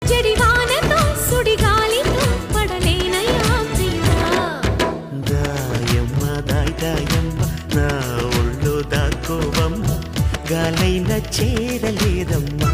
జడివానతో సుడిగాలితో పడలేనయ్యా ప్రియా దాయమ్మ దాయమ్మ నా ఒళ్ళు దాక్కోవమ్మ గాలైన చేరలేదమ్మా